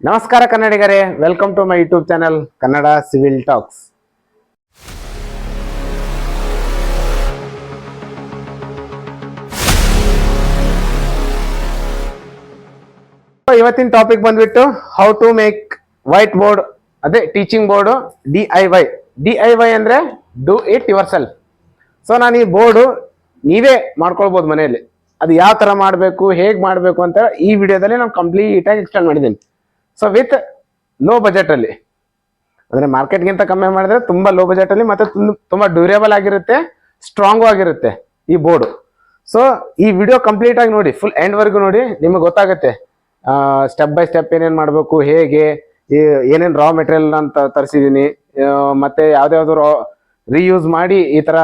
ನಮಸ್ಕಾರ ಕನ್ನಡಿಗರೇ, welcome to my YouTube channel Kannada civil talks. ಇವತ್ತಿನ ಟಾಪಿಕ್ ಬಂದ್ಬಿಟ್ಟು how to make whiteboard, ಅದೇ ಟೀಚಿಂಗ್ ಬೋರ್ಡು DIY. DIY ಅಂದ್ರೆ do it yourself. So ನಾನು ಈ ಬೋರ್ಡು ನೀವೇ ಮಾಡ್ಕೊಳ್ಬೋದು ಮನೆಯಲ್ಲಿ. ಅದು ಯಾವ ತರ ಮಾಡಬೇಕು, ಹೇಗೆ ಮಾಡಬೇಕು ಅಂತ ಈ ವಿಡಿಯೋದಲ್ಲಿ ನಾನು ಕಂಪ್ಲೀಟ್ ಆಗಿ ಎಕ್ಸ್ಪ್ಲೇನ್ ಮಾಡಿದ್ದೀನಿ. ಸೊ ವಿತ್ ಲೋ ಬಜೆಟ್ ಅಲ್ಲಿ, ಅಂದ್ರೆ ಮಾರ್ಕೆಟ್ಗಿಂತ ಕಮ್ಮಿ ಮಾಡಿದ್ರೆ ತುಂಬಾ ಲೋ ಬಜೆಟ್ ಅಲ್ಲಿ ಮತ್ತೆ ತುಂಬಾ ಡ್ಯೂರೇಬಲ್ ಆಗಿರುತ್ತೆ, ಸ್ಟ್ರಾಂಗ್ ಆಗಿರುತ್ತೆ ಈ ಬೋರ್ಡ್. ಸೊ ಈ ವಿಡಿಯೋ ಕಂಪ್ಲೀಟ್ ಆಗಿ ನೋಡಿ, ಫುಲ್ ಎಂಡ್ ವರ್ಗು ನೋಡಿ, ನಿಮಗೆ ಗೊತ್ತಾಗುತ್ತೆ ಸ್ಟೆಪ್ ಬೈ ಸ್ಟೆಪ್ ಏನೇನ್ ಮಾಡಬೇಕು, ಹೇಗೆ ಏನೇನ್ ರಾ ಮೆಟೀರಿಯಲ್ ಅಂತ ತರಿಸಿದೀನಿ, ಮತ್ತೆ ಯಾವ್ದಾವ್ದು ರೀಯೂಸ್ ಮಾಡಿ ಈ ತರ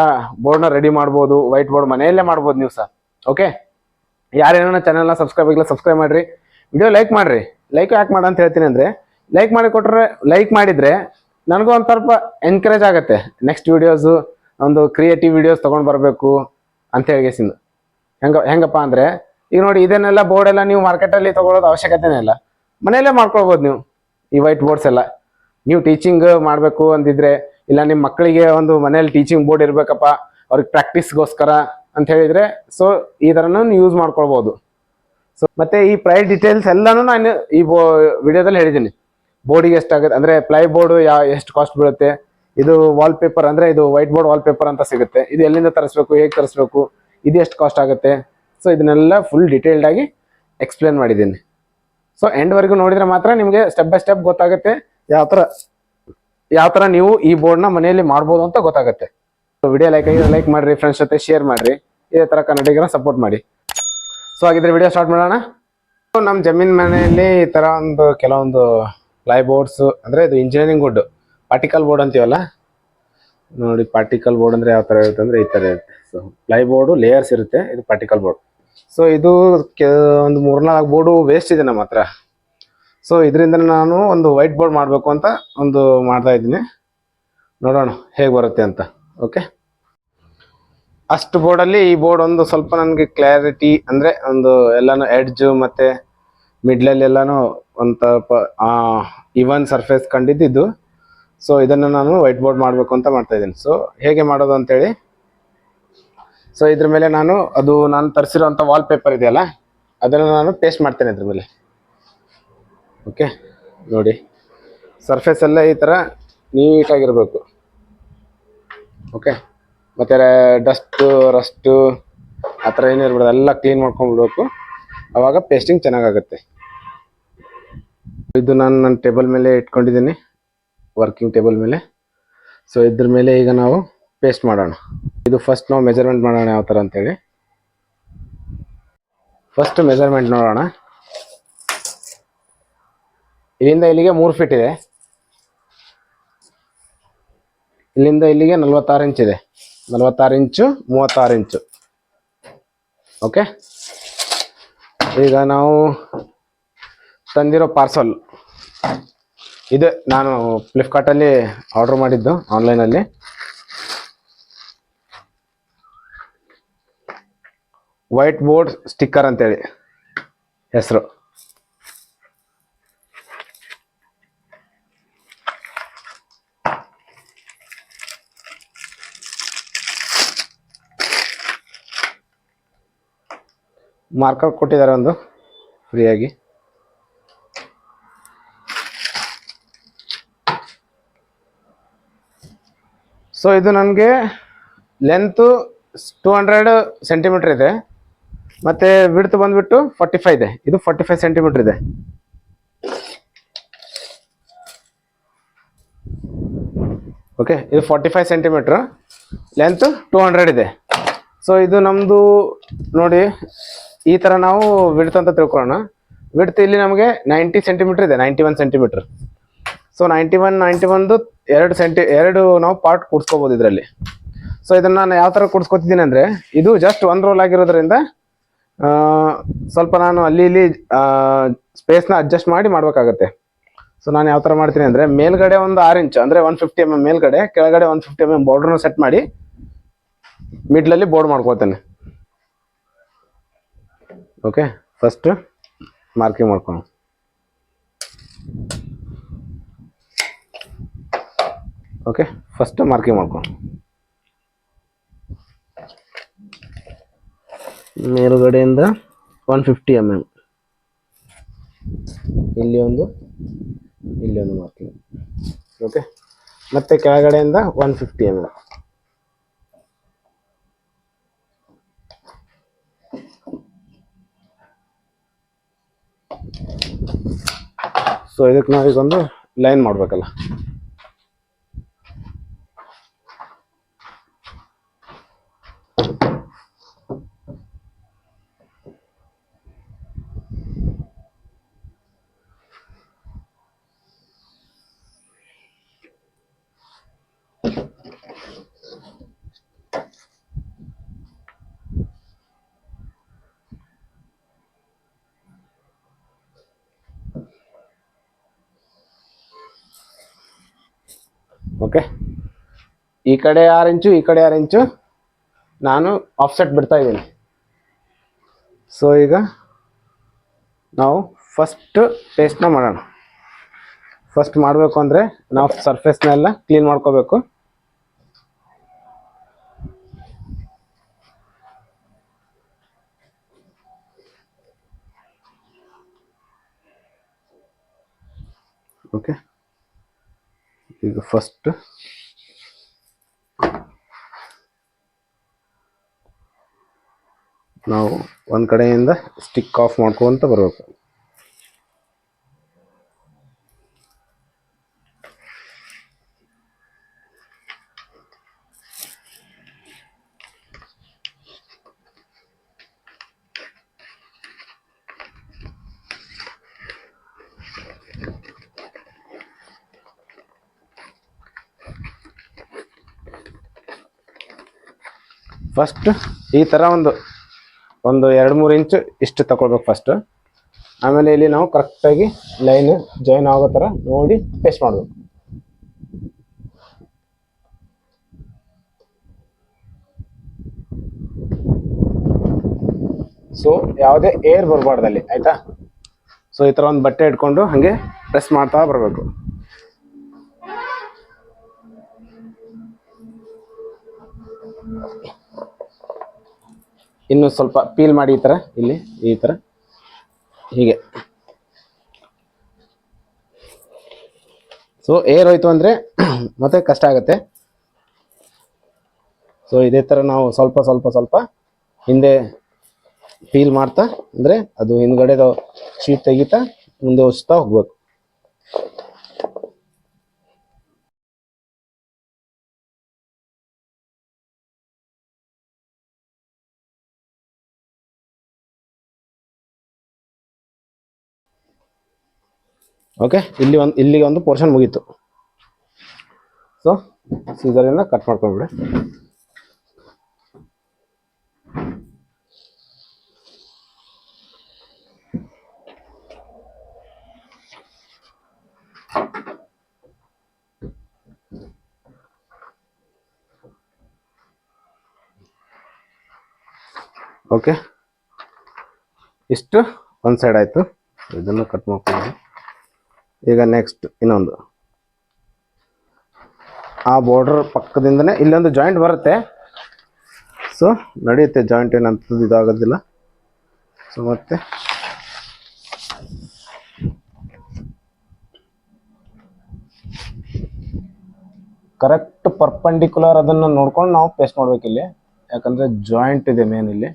ಬೋರ್ಡ್ ನ ರೆಡಿ ಮಾಡ್ಬೋದು. ವೈಟ್ ಬೋರ್ಡ್ ಮನೆಯಲ್ಲೇ ಮಾಡ್ಬೋದು ನೀವು ಸಹ. ಓಕೆ, ಯಾರೇನೋ ಚಾನಲ್ನ ಸಬ್ಸ್ಕ್ರೈಬ್ ಆಗಿಲ್ಲ ಸಬ್ಸ್ಕ್ರೈಬ್ ಮಾಡ್ರಿ, ವಿಡಿಯೋ ಲೈಕ್ ಮಾಡ್ರಿ. ಲೈಕ್ ಯಾಕೆ ಮಾಡ ಅಂತ ಹೇಳ್ತೀನಿ ಅಂದ್ರೆ, ಲೈಕ್ ಮಾಡಿ ಕೊಟ್ರೆ, ಲೈಕ್ ಮಾಡಿದ್ರೆ ನನಗೂ ಒಂದು ಸ್ವಲ್ಪ ಎನ್ಕರೇಜ್ ಆಗುತ್ತೆ ನೆಕ್ಸ್ಟ್ ವಿಡಿಯೋಸ್, ಒಂದು ಕ್ರಿಯೇಟಿವ್ ವಿಡಿಯೋಸ್ ತಗೊಂಡ್ ಬರಬೇಕು ಅಂತ ಹೇಳಿಸಿಂದು. ಹೆಂಗಪ್ಪ ಅಂದ್ರೆ, ಈಗ ನೋಡಿ ಇದನ್ನೆಲ್ಲ ಬೋರ್ಡ್ ಎಲ್ಲ ನೀವು ಮಾರ್ಕೆಟಲ್ಲಿ ತಗೊಳ್ಳೋದು ಅವಶ್ಯಕತೆನೇ ಇಲ್ಲ, ಮನೆಯಲ್ಲೇ ಮಾಡ್ಕೊಳ್ಬೋದು ನೀವು ಈ ವೈಟ್ ಬೋರ್ಡ್ಸ್ ಎಲ್ಲ. ನೀವು ಟೀಚಿಂಗ್ ಮಾಡಬೇಕು ಅಂದಿದ್ರೆ, ಇಲ್ಲ ನಿಮ್ಮ ಮಕ್ಕಳಿಗೆ ಒಂದು ಮನೇಲಿ ಟೀಚಿಂಗ್ ಬೋರ್ಡ್ ಇರ್ಬೇಕಪ್ಪ, ಅವ್ರಿಗೆ ಪ್ರಾಕ್ಟೀಸ್ಗೋಸ್ಕರ ಅಂತ ಹೇಳಿದ್ರೆ, ಸೊ ಈ ಥರನೂ ಯೂಸ್ ಮಾಡ್ಕೊಳ್ಬೋದು. ಸೊ ಮತ್ತೆ ಈ ಪ್ರೈಸ್ ಡೀಟೇಲ್ಸ್ ಎಲ್ಲಾನು ನಾನು ಈ ವಿಡಿಯೋದಲ್ಲಿ ಹೇಳಿದ್ದೀನಿ. ಬೋರ್ಡಿಗೆ ಎಷ್ಟಾಗುತ್ತೆ ಅಂದ್ರೆ, ಪ್ಲೈ ಬೋರ್ಡ್ ಎಷ್ಟು ಕಾಸ್ಟ್ ಬೀಳುತ್ತೆ, ಇದು ವಾಲ್ ಪೇಪರ್ ಅಂದ್ರೆ ಇದು ವೈಟ್ ಬೋರ್ಡ್ ವಾಲ್ ಪೇಪರ್ ಅಂತ ಸಿಗುತ್ತೆ, ಇದು ಎಲ್ಲಿಂದ ತರಿಸ್ಬೇಕು, ಹೇಗೆ ತರಿಸ್ಬೇಕು, ಇದು ಎಷ್ಟು ಕಾಸ್ಟ್ ಆಗುತ್ತೆ. ಸೊ ಇದನ್ನೆಲ್ಲ ಫುಲ್ ಡಿಟೇಲ್ಡ್ ಆಗಿ ಎಕ್ಸ್ಪ್ಲೇನ್ ಮಾಡಿದ್ದೀನಿ. ಸೊ ಎಂಡ್ ವರೆಗೂ ನೋಡಿದ್ರೆ ಮಾತ್ರ ನಿಮಗೆ ಸ್ಟೆಪ್ ಬೈ ಸ್ಟೆಪ್ ಗೊತ್ತಾಗುತ್ತೆ ಯಾವ ತರ ನೀವು ಈ ಬೋರ್ಡ್ನ ಮನೆಯಲ್ಲಿ ಮಾಡ್ಬೋದು ಅಂತ ಗೊತ್ತಾಗುತ್ತೆ. ಸೊ ವಿಡಿಯೋ ಲೈಕ್ ಮಾಡ್ರಿ, ಫ್ರೆಂಡ್ಸ್ ಜೊತೆ ಶೇರ್ ಮಾಡ್ರಿ, ಇದೇ ತರ ಕನ್ನಡಿಗರ ಸಪೋರ್ಟ್ ಮಾಡಿ. ಸೊ ಹಾಗಿದ್ರೆ ವಿಡಿಯೋ ಸ್ಟಾರ್ಟ್ ಮಾಡೋಣ. ನಮ್ಮ ಜಮೀನ್ ಮನೆಯಲ್ಲಿ ಈ ತರ ಕೆಲವೊಂದು ಪ್ಲೈ ಬೋರ್ಡ್ಸ್, ಅಂದ್ರೆ ಇದು ಇಂಜಿನಿಯರಿಂಗ್ ವುಡ್ ಪಾರ್ಟಿಕಲ್ ಬೋರ್ಡ್ ಅಂತೀವಲ್ಲ ನೋಡಿ. ಪಾರ್ಟಿಕಲ್ ಬೋರ್ಡ್ ಅಂದ್ರೆ ಯಾವ ತರ ಇರುತ್ತೆ ಅಂದ್ರೆ ಈ ತರ ಇರುತ್ತೆ. ಸೊ ಪ್ಲೈ ಬೋರ್ಡ್ ಲೇಯರ್ಸ್ ಇರುತ್ತೆ, ಇದು ಪಾರ್ಟಿಕಲ್ ಬೋರ್ಡ್. ಸೊ ಇದು ಒಂದು 3-4 ಬೋರ್ಡು ವೇಸ್ಟ್ ಇದೆ ನಮ್ಮ ಹತ್ರ. ಸೊ ಇದರಿಂದ ನಾನು ಒಂದು ವೈಟ್ ಬೋರ್ಡ್ ಮಾಡಬೇಕು ಅಂತ ಮಾಡ್ತಾ ಇದ್ದೀನಿ. ನೋಡೋಣ ಹೇಗೆ ಬರುತ್ತೆ ಅಂತ. ಓಕೆ, ಅಷ್ಟು ಬೋರ್ಡಲ್ಲಿ ಈ ಬೋರ್ಡ್ ಒಂದು ಸ್ವಲ್ಪ ನನಗೆ ಕ್ಲಾರಿಟಿ ಅಂದ್ರೆ ಎಲ್ಲಾನು ಎಡ್ಜ್ ಮತ್ತೆ ಮಿಡ್ಲಲ್ಲಿ ಎಲ್ಲಾನು ಒಂದು ಇವನ್ ಸರ್ಫೇಸ್ ಕಂಡಿದ್ದು. ಸೊ ಇದನ್ನು ನಾನು ವೈಟ್ ಬೋರ್ಡ್ ಮಾಡಬೇಕು ಅಂತ ಮಾಡ್ತಾ ಇದ್ದೀನಿ. ಸೊ ಹೇಗೆ ಮಾಡೋದು ಅಂತೇಳಿ, ಸೊ ಇದ್ರ ಮೇಲೆ ನಾನು ತರಿಸಿರೋಂಥ ವಾಲ್ ಪೇಪರ್ ಇದೆಯಲ್ಲ, ಅದನ್ನು ನಾನು ಪೇಸ್ಟ್ ಮಾಡ್ತೇನೆ ಇದ್ರ ಮೇಲೆ. ಓಕೆ ನೋಡಿ, ಸರ್ಫೇಸ್ ಎಲ್ಲ ಈ ಥರ ನೀಟಾಗಿರ್ಬೇಕು. ಓಕೆ, ಮತ್ತು ರಸ್ಟು ಆ ಥರ ಏನೂ ಇರ್ಬಿಡೋದು, ಎಲ್ಲ ಕ್ಲೀನ್ ಮಾಡ್ಕೊಂಡ್ಬಿಡ್ಬೇಕು, ಆವಾಗ ಪೇಸ್ಟಿಂಗ್ ಚೆನ್ನಾಗಾಗುತ್ತೆ. ಇದು ನಾನು ನನ್ನ ಟೇಬಲ್ ಮೇಲೆ ಇಟ್ಕೊಂಡಿದ್ದೀನಿ, ವರ್ಕಿಂಗ್ ಟೇಬಲ್ ಮೇಲೆ. ಸೊ ಇದ್ರ ಮೇಲೆ ಈಗ ನಾವು ಪೇಸ್ಟ್ ಮಾಡೋಣ. ಇದು ಫಸ್ಟ್ ನಾವು ಮೆಜರ್ಮೆಂಟ್ ಮಾಡೋಣ ಯಾವ ಥರ ಅಂತೇಳಿ. ಫಸ್ಟ್ ಮೆಜರ್ಮೆಂಟ್ ನೋಡೋಣ. ಇಲ್ಲಿಂದ ಇಲ್ಲಿಗೆ 3 ಫೀಟ್ ಇದೆ, ಇಲ್ಲಿಂದ ಇಲ್ಲಿಗೆ 46 ಇಂಚ್ ಇದೆ. 46 ಇಂಚು 36 ಇಂಚು. ಓಕೆ, ಈಗ ನಾವು ತಂದಿರೋ ಪಾರ್ಸಲ್ ಇದು ನಾನು ಫ್ಲಿಪ್ಕಾರ್ಟಲ್ಲಿ ಆರ್ಡರ್ ಮಾಡಿದ್ದು, ಆನ್ಲೈನಲ್ಲಿ. ವೈಟ್ ಬೋರ್ಡ್ ಸ್ಟಿಕ್ಕರ್ ಅಂತೇಳಿ ಹೆಸರು. ಮಾರ್ಕರ್ ಕೊಟ್ಟಿದ್ದಾರೆ ಒಂದು ಫ್ರೀಯಾಗಿ. ಸೊ ಇದು ನನಗೆ ಲೆಂತ್ 200 ಸೆಂಟಿಮೀಟರ್ ಇದೆ, ಮತ್ತೆ ವಿಡ್ತ್ ಬಂದ್ಬಿಟ್ಟು 45 ಇದೆ. ಇದು 45 ಸೆಂಟಿಮೀಟರ್ ಇದೆ. ಓಕೆ, ಇದು 45 ಸೆಂಟಿಮೀಟರ್, ಲೆಂತ್ 200 ಇದೆ. ಸೊ ಇದು ನಮ್ಮದು ನೋಡಿ, ಈ ಥರ ನಾವು ವಿಡ್ತ್ ಅಂತ ತಿಳ್ಕೊಳ್ಳೋಣ. ವಿಡ್ತ್ ಇಲ್ಲಿ ನಮಗೆ 90 ಸೆಂಟಿಮೀಟರ್ ಇದೆ, 91 ಸೆಂಟಿಮೀಟರ್. ಸೊ 91 ಎರಡು ನಾವು ಪಾರ್ಟ್ ಕೂಡ್ಸ್ಕೋಬೋದು ಇದರಲ್ಲಿ. ಸೊ ಇದನ್ನು ನಾನು ಯಾವ ಥರ ಕೂಡ್ಸ್ಕೊತಿದ್ದೀನಿ ಅಂದರೆ, ಇದು ಜಸ್ಟ್ ಒಂದು ರೋಲ್ ಆಗಿರೋದ್ರಿಂದ ಸ್ವಲ್ಪ ನಾನು ಅಲ್ಲಿ ಇಲ್ಲಿ ಸ್ಪೇಸ್ನ ಅಡ್ಜಸ್ಟ್ ಮಾಡಿ ಮಾಡಬೇಕಾಗತ್ತೆ. ಸೊ ನಾನು ಯಾವ ಥರ ಮಾಡ್ತೀನಿ ಅಂದರೆ, ಮೇಲ್ಗಡೆ ಒಂದು 6 ಇಂಚ್ ಅಂದರೆ 150 mm ಮೇಲ್ಗಡೆ, ಕೆಳಗಡೆ 150 mm ಬಾರ್ಡ್ರನ್ನ ಸೆಟ್ ಮಾಡಿ ಮಿಡ್ಲಲ್ಲಿ ಬೋರ್ಡ್ ಮಾಡ್ಕೊಳ್ತೇನೆ. ಓಕೆ, ಫಸ್ಟ್ ಮಾರ್ಕಿಂಗ್ ಮಾಡ್ಕೊಳ್ಳೋಣ. ಓಕೆ, ಫಸ್ಟ್ ಮಾರ್ಕಿಂಗ್ ಮಾಡ್ಕೊಂಡು ಮೇಲುಗಡೆಯಿಂದ 150 mm, ಇಲ್ಲಿ ಒಂದು ಮಾರ್ಕಿಂಗ್. ಓಕೆ, ಮತ್ತೆ ಕೆಳಗಡೆಯಿಂದ 150 mm. ಸೊ ಇದಕ್ಕೆ ನಾವೀಗೊಂದು ಲೈನ್ ಮಾಡಬೇಕಲ್ಲ. ಓಕೆ, ಈ ಕಡೆ 6 ಇಂಚು, ಈ ಕಡೆ 6 ಇಂಚು ನಾನು ಆಫ್ಸೆಟ್ ಬಿಡ್ತಾ ಇದ್ದೀನಿ. ಸೊ ಈಗ ನಾವು ಫಸ್ಟ್ ಪೇಸ್ಟ್ನ ಮಾಡೋಣ. ಫಸ್ಟ್ ಮಾಡಬೇಕು ಅಂದರೆ ನಾವು ಸರ್ಫೇಸ್ನೆಲ್ಲ ಕ್ಲೀನ್ ಮಾಡ್ಕೋಬೇಕು. ಓಕೆ, ಈಗ ಫಸ್ಟ್ ನಾವು ಒಂದು ಕಡೆಯಿಂದ ಸ್ಟಿಕ್ ಆಫ್ ಮಾಡ್ಕೊಂತ ಬರಬೇಕು. ಫಸ್ಟ್ ಈ ಥರ ಒಂದು 2-3 ಇಂಚು ಇಷ್ಟು ತಗೊಳ್ಬೇಕು ಫಸ್ಟ್. ಆಮೇಲೆ ಇಲ್ಲಿ ನಾವು ಕರೆಕ್ಟಾಗಿ ಲೈನ್ ಜಾಯಿನ್ ಆಗೋ ಥರ ನೋಡಿ ಪೇಸ್ಟ್ ಮಾಡಬೇಕು. ಸೊ ಯಾವುದೇ ಏರ್ ಬರಬಾರ್ದಲ್ಲಿ, ಆಯಿತಾ? ಸೊ ಈ ಥರ ಒಂದು ಬಟ್ಟೆ ಇಟ್ಕೊಂಡು ಹಾಗೆ ಪ್ರೆಸ್ ಮಾಡ್ತಾ ಬರಬೇಕು. ಇನ್ನು ಸ್ವಲ್ಪ ಪೀಲ್ ಮಾಡಿ ಈ ಥರ, ಇಲ್ಲಿ ಈ ಥರ ಹೀಗೆ. ಸೊ ಏರ್ ಹೋಯ್ತು ಅಂದರೆ ಮತ್ತೆ ಕಷ್ಟ ಆಗುತ್ತೆ. ಸೊ ಇದೇ ಥರ ನಾವು ಸ್ವಲ್ಪ ಹಿಂದೆ ಪೀಲ್ ಮಾಡ್ತಾ, ಅಂದರೆ ಅದು ಹಿಂದ್ಗಡೆದು ಶೀಟ್ ತೆಗಿತಾ ಮುಂದೆ ಹೊಸ್ತಾ ಹೋಗ್ಬೇಕು. ಓಕೆ, ಇಲ್ಲಿಗೆ ಒಂದು ಪೋರ್ಷನ್ ಮುಗೀತು. ಸೊ ಸೀಸರಿಂದ ಕಟ್ ಮಾಡ್ಕೊಂಡ್ಬಿಡಿ. ಓಕೆ, ಇಷ್ಟು ಒಂದು ಸೈಡ್ ಆಯಿತು. ಇದನ್ನು ಕಟ್ ಮಾಡ್ಕೊಂಡು ಈಗ ನೆಕ್ಸ್ಟ್ ಇನ್ನೊಂದು ಆ ಬಾರ್ಡರ್ ಪಕ್ಕದಿಂದನೇ ಇಲ್ಲೊಂದು ಜಾಯಿಂಟ್ ಬರುತ್ತೆ. ಸೊ ನಡೆಯುತ್ತೆ, ಜಾಯಿಂಟ್ ಏನಂತದ್ದು ಇದಾಗೋದಿಲ್ಲ. ಸೊ ಮತ್ತೆ ಕರೆಕ್ಟ್ ಪರ್ಪೆಂಡಿಕ್ಯುಲರ್ ಅದನ್ನು ನೋಡ್ಕೊಂಡು ನಾವು ಪೇಸ್ಟ್ ಮಾಡ್ಬೇಕಿಲ್ಲಿ, ಯಾಕಂದರೆ ಜಾಯಿಂಟ್ ಇದೆ ಮೇನ್ ಇಲ್ಲಿ.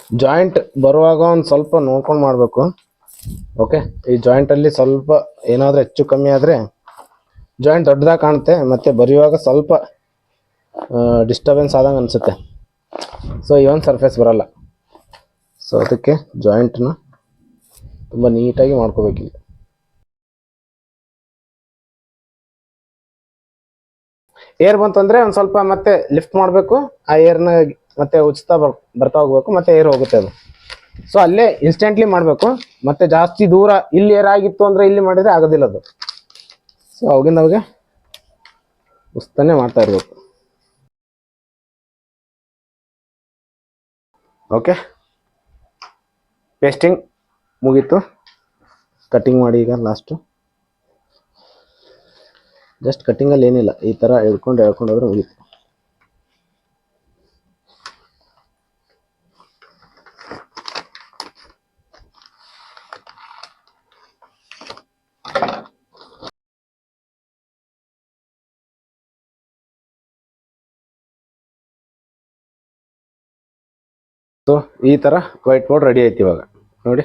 ಜಾಯಿಂಟ್ ಬರುವಾಗ ಒಂದು ಸ್ವಲ್ಪ ನೋಡ್ಕೊಂಡು ಮಾಡಬೇಕು. ಓಕೆ, ಈ ಜಾಯಿಂಟಲ್ಲಿ ಸ್ವಲ್ಪ ಏನಾದರೂ ಹೆಚ್ಚು ಕಮ್ಮಿ ಆದರೆ ಜಾಯಿಂಟ್ ದೊಡ್ಡದಾಗಿ ಕಾಣುತ್ತೆ, ಮತ್ತು ಬರೆಯುವಾಗ ಸ್ವಲ್ಪ ಡಿಸ್ಟರ್ಬೆನ್ಸ್ ಆದಂಗೆ ಅನಿಸುತ್ತೆ. ಸೊ ಈ ಒಂದು ಸರ್ಫೇಸ್ ಬರಲ್ಲ. ಸೊ ಅದಕ್ಕೆ ಜಾಯಿಂಟ್ನ ತುಂಬ ನೀಟಾಗಿ ಮಾಡ್ಕೋಬೇಕಿಲ್ಲ. ಏರ್ ಬಂತು ಅಂದರೆ ಒಂದು ಸ್ವಲ್ಪ ಮತ್ತೆ ಲಿಫ್ಟ್ ಮಾಡಬೇಕು, ಆ ಏರ್ನ ಮತ್ತೆ ಉಚಿತ ಬರ್ತಾ ಹೋಗ್ಬೇಕು, ಮತ್ತೆ ಏರ್ ಹೋಗುತ್ತೆ ಅದು. ಸೊ ಅಲ್ಲೇ ಇನ್ಸ್ಟೆಂಟ್ಲಿ ಮಾಡಬೇಕು, ಮತ್ತೆ ಜಾಸ್ತಿ ದೂರ ಇಲ್ಲಿ ಏರ್ ಆಗಿತ್ತು ಅಂದರೆ ಇಲ್ಲಿ ಮಾಡಿದರೆ ಆಗೋದಿಲ್ಲ ಅದು. ಸೊ ಅವಾಗಿಂದ ಅವಾಗ ಉಸ್ತಾನೆ ಮಾಡ್ತಾ ಇರಬೇಕು. ಓಕೆ, ಪೇಸ್ಟಿಂಗ್ ಮುಗೀತು. ಕಟ್ಟಿಂಗ್ ಮಾಡಿ ಈಗ ಲಾಸ್ಟು. ಜಸ್ಟ್ ಕಟ್ಟಿಂಗಲ್ಲಿ ಏನಿಲ್ಲ, ಈ ಥರ ಎಳ್ಕೊಂಡು ಹೋದ್ರೆ ಮುಗೀತು. ಸೊ ಈ ಥರ ವೈಟ್ ಬೋರ್ಡ್ ರೆಡಿ ಆಯ್ತು ಇವಾಗ ನೋಡಿ.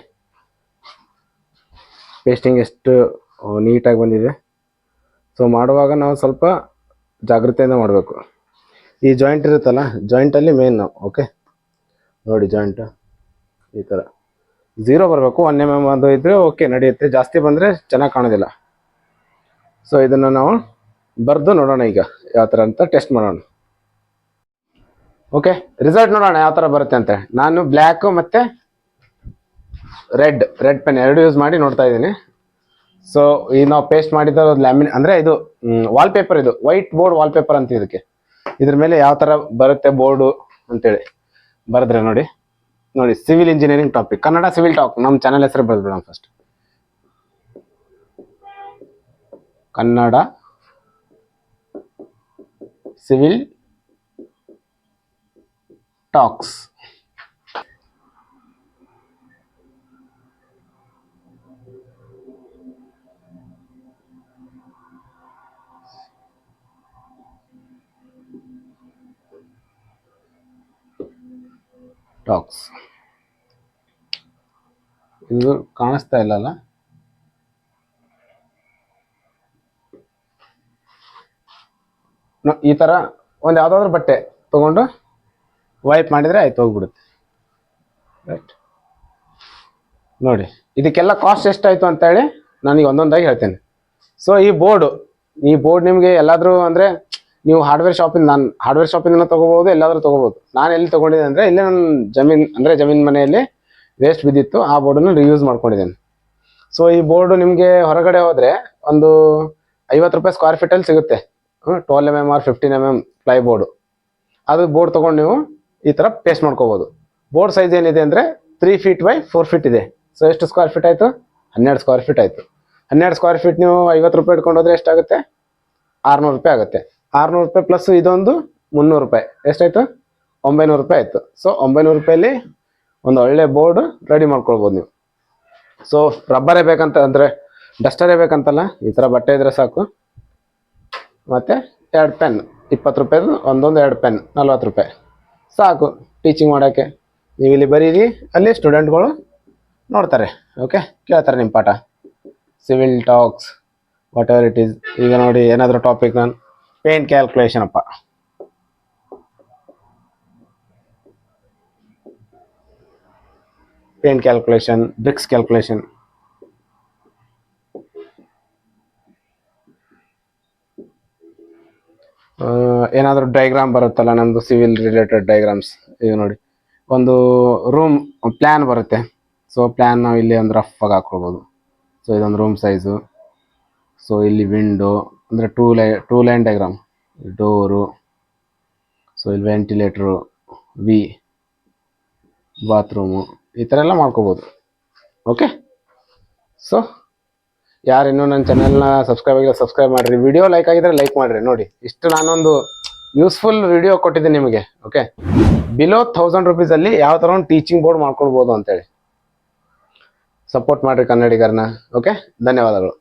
ಪೇಸ್ಟಿಂಗ್ ಎಷ್ಟು ನೀಟಾಗಿ ಬಂದಿದೆ. ಸೊ ಮಾಡುವಾಗ ನಾವು ಸ್ವಲ್ಪ ಜಾಗ್ರತೆಯಿಂದ ಮಾಡಬೇಕು. ಈ ಜಾಯಿಂಟ್ ಇರುತ್ತಲ್ಲ, ಜಾಯಿಂಟಲ್ಲಿ ಮೇನ್ ನಾವು. ಓಕೆ ನೋಡಿ, ಜಾಯಿಂಟ್ ಈ ಥರ 0 ಬರಬೇಕು. 1 mm ಅದು ಇದ್ದರೆ ಓಕೆ ನಡೆಯುತ್ತೆ, ಜಾಸ್ತಿ ಬಂದರೆ ಚೆನ್ನಾಗಿ ಕಾಣೋದಿಲ್ಲ. ಸೊ ಇದನ್ನು ನಾವು ಬರೆದು ನೋಡೋಣ ಈಗ ಯಾವ ಥರ ಅಂತ ಟೆಸ್ಟ್ ಮಾಡೋಣ. ಓಕೆ, ರಿಸಲ್ಟ್ ನೋಡೋಣ ಯಾವ ಥರ ಬರುತ್ತೆ ಅಂತ. ನಾನು ಬ್ಲ್ಯಾಕು ಮತ್ತು ರೆಡ್ ಪೆನ್ ಎರಡು ಯೂಸ್ ಮಾಡಿ ನೋಡ್ತಾ ಇದ್ದೀನಿ. ಸೊ ಈ ನಾವು ಪೇಸ್ಟ್ ಮಾಡಿದ ಲ್ಯಾಮಿನ್ ಅಂದರೆ ಇದು ವಾಲ್ಪೇಪರ್, ಇದು ವೈಟ್ ಬೋರ್ಡ್ ವಾಲ್ಪೇಪರ್ ಅಂತ ಇದಕ್ಕೆ. ಇದ್ರ ಮೇಲೆ ಯಾವ ಥರ ಬರುತ್ತೆ ಬೋರ್ಡು ಅಂತೇಳಿ ಬರೆದ್ರೆ ನೋಡಿ. Civil engineering topic, Kannada civil talk. ನಮ್ಮ ಚಾನಲ್ ಹೆಸರು ಬರೆದ್ಬಿಡೋಣ first. Kannada civil talks. Talks ಇದು ಕಾಣಿಸ್ತಾ ಇಲ್ಲಲ್ಲ. ಈ ಥರ ಒಂದು ಯಾವುದಾದ್ರೂ ಬಟ್ಟೆ ತಗೊಂಡು ವೈಪ್ ಮಾಡಿದರೆ ಆಯ್ತು, ಹೋಗ್ಬಿಡುತ್ತೆ. ರೈಟ್ ನೋಡಿ, ಇದಕ್ಕೆಲ್ಲ ಕಾಸ್ಟ್ ಎಷ್ಟಾಯಿತು ಅಂತೇಳಿ ನನಗೆ ಒಂದೊಂದಾಗಿ ಹೇಳ್ತೇನೆ. ಸೊ ಈ ಬೋರ್ಡ್ ನಿಮಗೆ ಎಲ್ಲಾದರೂ ಅಂದರೆ ನೀವು ನಾನು ಹಾರ್ಡ್ವೇರ್ ಶಾಪಿಂದ ತೊಗೋಬೋದು, ಎಲ್ಲಾದರೂ ತೊಗೋಬೋದು. ನಾನು ಎಲ್ಲಿ ತೊಗೊಂಡಿದ್ದೆ ಅಂದರೆ ಇಲ್ಲೇ ನನ್ನ ಜಮೀನು ಮನೆಯಲ್ಲಿ ವೇಸ್ಟ್ ಬಿದ್ದಿತ್ತು, ಆ ಬೋರ್ಡನ್ನು ರಿಯೂಸ್ ಮಾಡ್ಕೊಂಡಿದ್ದೇನೆ. ಸೊ ಈ ಬೋರ್ಡು ನಿಮಗೆ ಹೊರಗಡೆ ಹೋದರೆ ಒಂದು 50 ರೂಪಾಯಿ ಸ್ಕ್ವೇರ್ ಫೀಟಲ್ಲಿ ಸಿಗುತ್ತೆ. 12 mm or 15 mm ply board. ಅದು ಬೋರ್ಡ್ ತೊಗೊಂಡು ನೀವು ಈ ಥರ ಪೇಸ್ಟ್ ಮಾಡ್ಕೋಬೋದು. ಬೋರ್ಡ್ ಸೈಜ್ ಏನಿದೆ ಅಂದರೆ 3 feet by 4 feet ಇದೆ. ಸೊ ಎಷ್ಟು ಸ್ಕ್ವೇರ್ ಫೀಟ್ ಆಯಿತು? 12 ಸ್ಕ್ವೇರ್ ಫೀಟ್ ಆಯಿತು. 12 ಸ್ಕ್ವೇರ್ ಫೀಟ್ ನೀವು 50 ರೂಪಾಯಿ ಇಟ್ಕೊಂಡು ಹೋದರೆ ಎಷ್ಟಾಗುತ್ತೆ? 600 ರೂಪಾಯಿ ಆಗುತ್ತೆ. 600 ರೂಪಾಯಿ ಪ್ಲಸ್ ಇದೊಂದು 300 ರೂಪಾಯಿ, ಎಷ್ಟಾಯಿತು? 900 ರೂಪಾಯಿ ಆಯಿತು. ಸೊ 900 ರೂಪಾಯಲ್ಲಿ ಒಂದು ಒಳ್ಳೆ ಬೋರ್ಡು ರೆಡಿ ಮಾಡ್ಕೊಳ್ಬೋದು ನೀವು. ಸೊ ರಬ್ಬರೇ ಬೇಕಂತ ಅಂದರೆ ಡಸ್ಟರೇ ಬೇಕಂತಲ್ಲ, ಈ ಥರ ಬಟ್ಟೆ ಇದ್ರೆ ಸಾಕು. ಮತ್ತು 2 ಪೆನ್ 20 ರೂಪಾಯಿದು ಒಂದೊಂದು 2 ಪೆನ್ 40 ರೂಪಾಯಿ ಸಾಕು ಟೀಚಿಂಗ್ ಮಾಡೋಕ್ಕೆ. ನೀವು ಇಲ್ಲಿ ಬರೀರಿ, ಅಲ್ಲಿ ಸ್ಟೂಡೆಂಟ್ಗಳು ನೋಡ್ತಾರೆ. ಓಕೆ, ಕೇಳ್ತಾರೆ ನಿಮ್ಮ ಪಾಠ. Civil talks whatever it is. ಈಗ ನೋಡಿ, ಏನಾದರೂ ಟಾಪಿಕ್ ನಾನು ಪೇಂಟ್ ಕ್ಯಾಲ್ಕುಲೇಷನ್ ಅಪ್ಪ. Paint calculation, bricks calculation. ಏನಾದರೂ ಡೈಗ್ರಾಮ್ ಬರುತ್ತಲ್ಲ ನಮ್ಮದು ಸಿವಿಲ್ ರಿಲೇಟೆಡ್ ಡೈಗ್ರಾಮ್ಸ್. ಈಗ ನೋಡಿ, ಒಂದು ರೂಮ್ ಪ್ಲ್ಯಾನ್ ಬರುತ್ತೆ. ಸೊ ಪ್ಲ್ಯಾನ್ ನಾವು ಇಲ್ಲಿ ಒಂದು ರಫ್ ಆಗಿ ಹಾಕ್ಕೊಳ್ಬೋದು. ಸೊ ಇದೊಂದು ರೂಮ್ ಸೈಜು. ಸೊ ಇಲ್ಲಿ ವಿಂಡೋ ಅಂದರೆ two line diagram, door. So ಇಲ್ಲಿ ವೆಂಟಿಲೇಟ್ರು, ಬಾತ್ರೂಮು, ಈ ಥರ ಎಲ್ಲ ಮಾಡ್ಕೋಬೋದು. ಓಕೆ, ಸೊ ಯಾರಿನ್ನೂ ನನ್ನ ಚಾನಲ್ನ ಸಬ್ಸ್ಕ್ರೈಬ್ ಮಾಡಿರಿ. ವಿಡಿಯೋ ಲೈಕ್ ಆಗಿದ್ರೆ ಲೈಕ್ ಮಾಡಿರಿ. ನೋಡಿ, ಇಷ್ಟು ನಾನೊಂದು ಯೂಸ್ಫುಲ್ ವಿಡಿಯೋ ಕೊಟ್ಟಿದ್ದೆ ನಿಮಗೆ. ಓಕೆ, ಬಿಲೋ 1000 ರೂಪೀಸಲ್ಲಿ ಯಾವ ಥರ ಒಂದು ಟೀಚಿಂಗ್ ಬೋರ್ಡ್ ಮಾಡ್ಕೊಳ್ಬೋದು ಅಂತೇಳಿ. ಸಪೋರ್ಟ್ ಮಾಡಿರಿ ಕನ್ನಡಿಗರನ್ನ. ಓಕೆ, ಧನ್ಯವಾದಗಳು.